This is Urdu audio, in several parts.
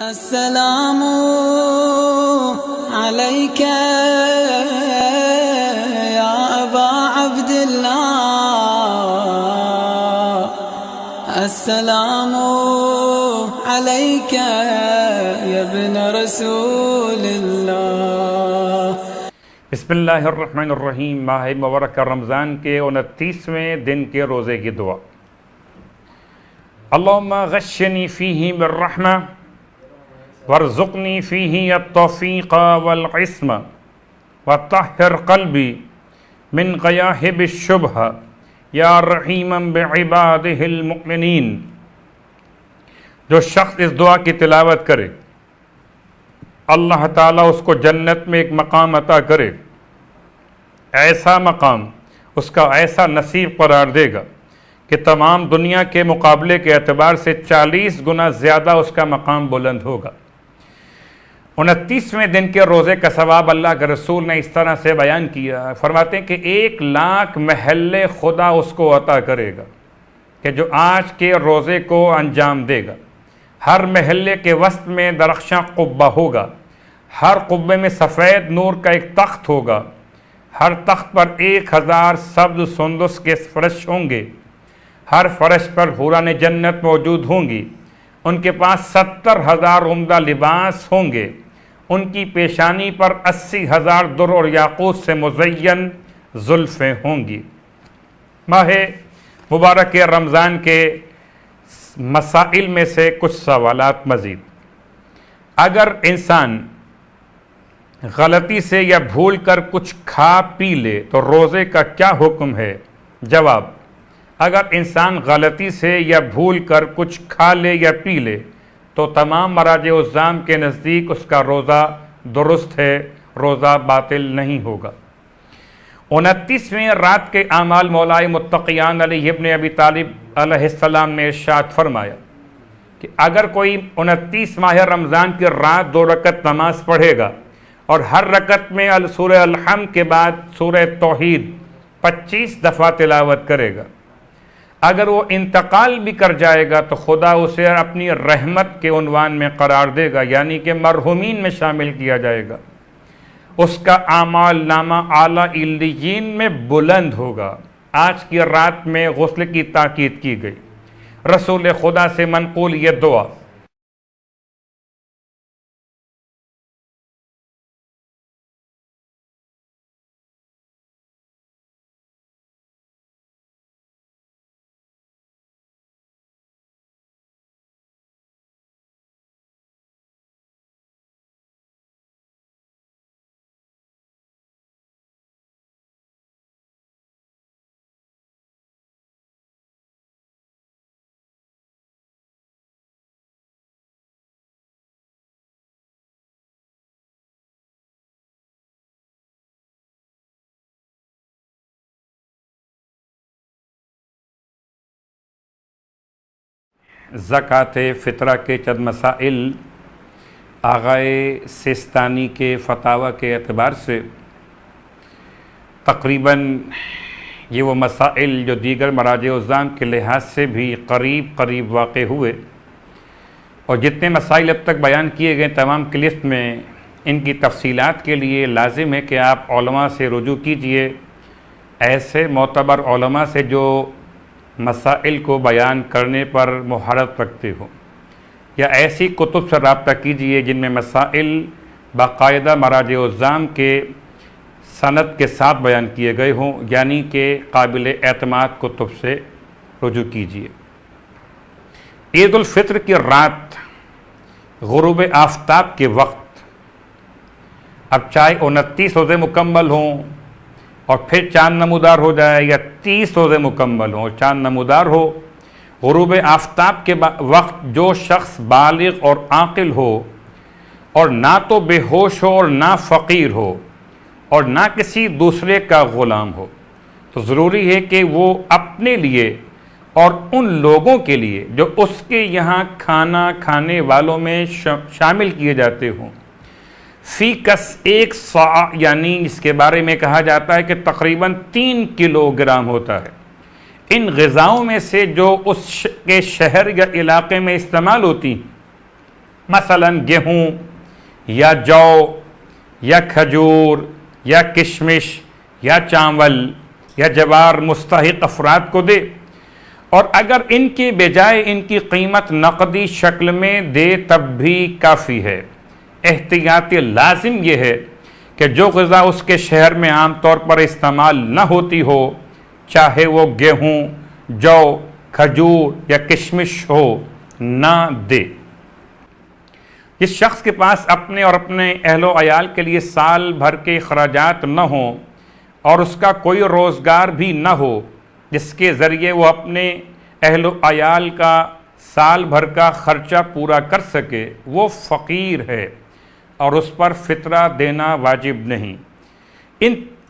السلام عليك يا أبا عبد الله السلام عليك يا ابن رسول الله بسم اللہ الرحمن الرحیم۔ ماہ مبارکہ رمضان کے 29ویں دن کے روزے کی دعا۔ اللہم غشنی فیہ بالرحمہ وارزقنی فیہ التوفیق والعصم وطہر قلبی من غیاہب الشبہ یا رحیما بعبادہ المؤمنین۔ جو شخص اس دعا کی تلاوت کرے اللہ تعالیٰ اس کو جنت میں ایک مقام عطا کرے، ایسا مقام، اس کا ایسا نصیب قرار دے گا کہ تمام دنیا کے مقابلے کے اعتبار سے 40 گنا زیادہ اس کا مقام بلند ہوگا۔ 29ویں دن کے روزے کا ثواب اللہ کے رسول نے اس طرح سے بیان کیا، فرماتے ہیں کہ 1,00,000 محلے خدا اس کو عطا کرے گا کہ جو آج کے روزے کو انجام دے گا۔ ہر محلے کے وسط میں درخشاں قبہ ہوگا، ہر قبے میں سفید نور کا ایک تخت ہوگا، ہر تخت پر 1000 سبز سندس کے فرش ہوں گے، ہر فرش پر حوران جنت موجود ہوں گی، ان کے پاس 70,000 عمدہ لباس ہوں گے، ان کی پیشانی پر 80,000 در اور یاقوت سے مزین زلفیں ہوں گی۔ ماہ مبارک رمضان کے مسائل میں سے کچھ سوالات مزید۔ اگر انسان غلطی سے یا بھول کر کچھ کھا پی لے تو روزے کا کیا حکم ہے؟ جواب: اگر انسان غلطی سے یا بھول کر کچھ کھا لے یا پی لے تو تمام مراجع الزام کے نزدیک اس کا روزہ درست ہے، روزہ باطل نہیں ہوگا۔ 29ویں رات کے اعمال مولائے متقیان علی ابن ابی طالب علیہ السلام نے ارشاد فرمایا کہ اگر کوئی 29 ماہ رمضان کی رات 2 رکعت نماز پڑھے گا اور ہر رکعت میں سورہ الحمد کے بعد سورہ توحید 25 دفعہ تلاوت کرے گا، اگر وہ انتقال بھی کر جائے گا تو خدا اسے اپنی رحمت کے عنوان میں قرار دے گا، یعنی کہ مرحومین میں شامل کیا جائے گا، اس کا اعمال نامہ اعلیٰ علیین میں بلند ہوگا۔ آج کی رات میں غسل کی تاکید کی گئی۔ رسول خدا سے منقول یہ دعا: زکوٰۃ فطرہ کے چند مسائل آغائے سیستانی کے فتاوی کے اعتبار سے تقریباً یہ وہ مسائل جو دیگر مراجع الزام کے لحاظ سے بھی قریب واقع ہوئے، اور جتنے مسائل اب تک بیان کیے گئے تمام کی لسٹ میں ان کی تفصیلات کے لیے لازم ہے کہ آپ علماء سے رجوع کیجئے، ایسے معتبر علماء سے جو مسائل کو بیان کرنے پر مہارت رکھتے ہوں، یا ایسی کتب سے رابطہ کیجئے جن میں مسائل باقاعدہ مراجع الزام کے سند کے ساتھ بیان کیے گئے ہوں، یعنی کہ قابل اعتماد کتب سے رجوع کیجئے۔ عید الفطر کی رات غروب آفتاب کے وقت، اب چاہے 29 روزے مکمل ہوں اور پھر چاند نمودار ہو جائے، یا 30 روزے مکمل ہوں اور چاند نمودار ہو، غروب آفتاب کے وقت جو شخص بالغ اور عاقل ہو اور نہ تو بے ہوش ہو اور نہ فقیر ہو اور نہ کسی دوسرے کا غلام ہو، تو ضروری ہے کہ وہ اپنے لیے اور ان لوگوں کے لیے جو اس کے یہاں کھانا کھانے والوں میں شامل کیے جاتے ہوں، فی کس 1 صاع، یعنی اس کے بارے میں کہا جاتا ہے کہ تقریباً 3 کلو گرام ہوتا ہے، ان غذاؤں میں سے جو اس کے شہر یا علاقے میں استعمال ہوتی مثلا گیہوں یا جو یا کھجور یا کشمش یا چاول یا جوار مستحق افراد کو دے، اور اگر ان کے بجائے ان کی قیمت نقدی شکل میں دے تب بھی کافی ہے۔ احتیاط لازم یہ ہے کہ جو غذا اس کے شہر میں عام طور پر استعمال نہ ہوتی ہو، چاہے وہ گیہوں، جو، کھجور یا کشمش ہو، نہ دے۔ جس شخص کے پاس اپنے اور اپنے اہل و عیال کے لیے سال بھر کے اخراجات نہ ہوں اور اس کا کوئی روزگار بھی نہ ہو جس کے ذریعے وہ اپنے اہل و عیال کا سال بھر کا خرچہ پورا کر سکے، وہ فقیر ہے اور اس پر فطرہ دینا واجب نہیں۔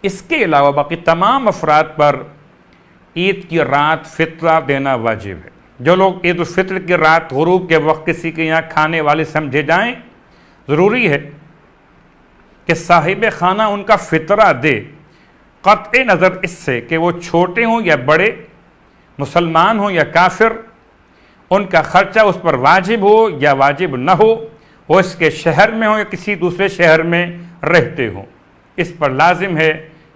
اس کے علاوہ باقی تمام افراد پر عید کی رات فطرہ دینا واجب ہے۔ جو لوگ عید الفطر کی رات غروب کے وقت کسی کے یہاں کھانے والے سمجھے جائیں، ضروری ہے کہ صاحب خانہ ان کا فطرہ دے، قطع نظر اس سے کہ وہ چھوٹے ہوں یا بڑے، مسلمان ہوں یا کافر، ان کا خرچہ اس پر واجب ہو یا واجب نہ ہو، وہ اس کے شہر میں ہوں یا کسی دوسرے شہر میں رہتے ہوں، اس پر لازم ہے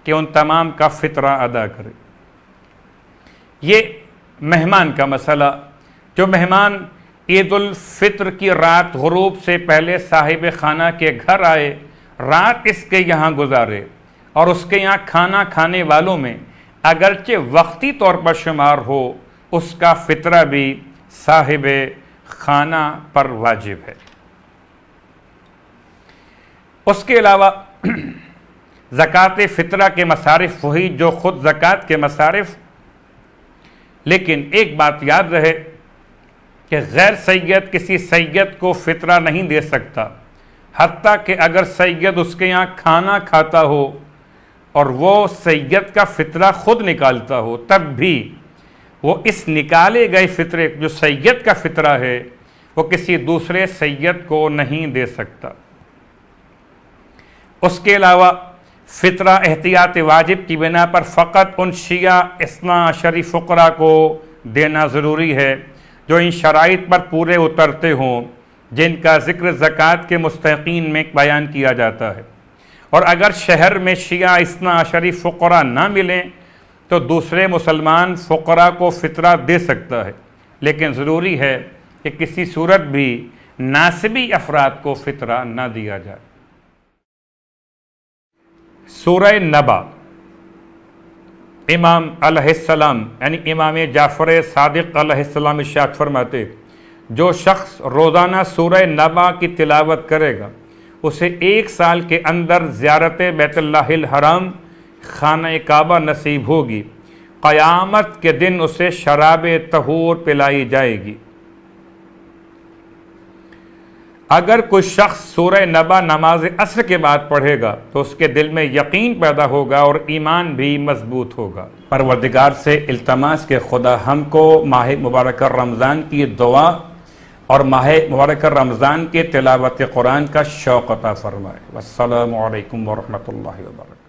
کہ ان تمام کا فطرہ ادا کرے۔ یہ مہمان کا مسئلہ، جو مہمان عید الفطر کی رات غروب سے پہلے صاحب خانہ کے گھر آئے، رات اس کے یہاں گزارے اور اس کے یہاں کھانا کھانے والوں میں اگرچہ وقتی طور پر شمار ہو، اس کا فطرہ بھی صاحب خانہ پر واجب ہے۔ اس کے علاوہ زکوٰۃ فطرہ کے مصارف وہی جو خود زکوٰۃ کے مصارف، لیکن ایک بات یاد رہے کہ غیر سید کسی سید کو فطرہ نہیں دے سکتا، حتیٰ کہ اگر سید اس کے یہاں کھانا کھاتا ہو اور وہ سید کا فطرہ خود نکالتا ہو، تب بھی وہ اس نکالے گئے فطرے جو سید کا فطرہ ہے وہ کسی دوسرے سید کو نہیں دے سکتا۔ اس کے علاوہ فطرہ احتیاط واجب کی بنا پر فقط ان شیعہ اثنا عشری فقراء کو دینا ضروری ہے جو ان شرائط پر پورے اترتے ہوں جن کا ذکر زکوٰۃ کے مستحقین میں بیان کیا جاتا ہے، اور اگر شہر میں شیعہ اثنا عشری فقراء نہ ملیں تو دوسرے مسلمان فقراء کو فطرہ دے سکتا ہے، لیکن ضروری ہے کہ کسی صورت بھی ناسبی افراد کو فطرہ نہ دیا جائے۔ سورہ نبا، امام علیہ السلام یعنی امام جعفر صادق علیہ السلام ارشاد فرماتے، جو شخص روزانہ سورہ نبا کی تلاوت کرے گا اسے 1 سال کے اندر زیارت بیت اللہ الحرام خانہ کعبہ نصیب ہوگی، قیامت کے دن اسے شراب طہور پلائی جائے گی۔ اگر کوئی شخص سورہ نبا نماز عصر کے بعد پڑھے گا تو اس کے دل میں یقین پیدا ہوگا اور ایمان بھی مضبوط ہوگا۔ پروردگار سے التماس کہ خدا ہم کو ماہ مبارکہ رمضان کی دعا اور ماہ مبارکہ رمضان کے تلاوت قرآن کا شوق عطا فرمائے۔ والسلام علیکم ورحمۃ اللہ وبرکاتہ۔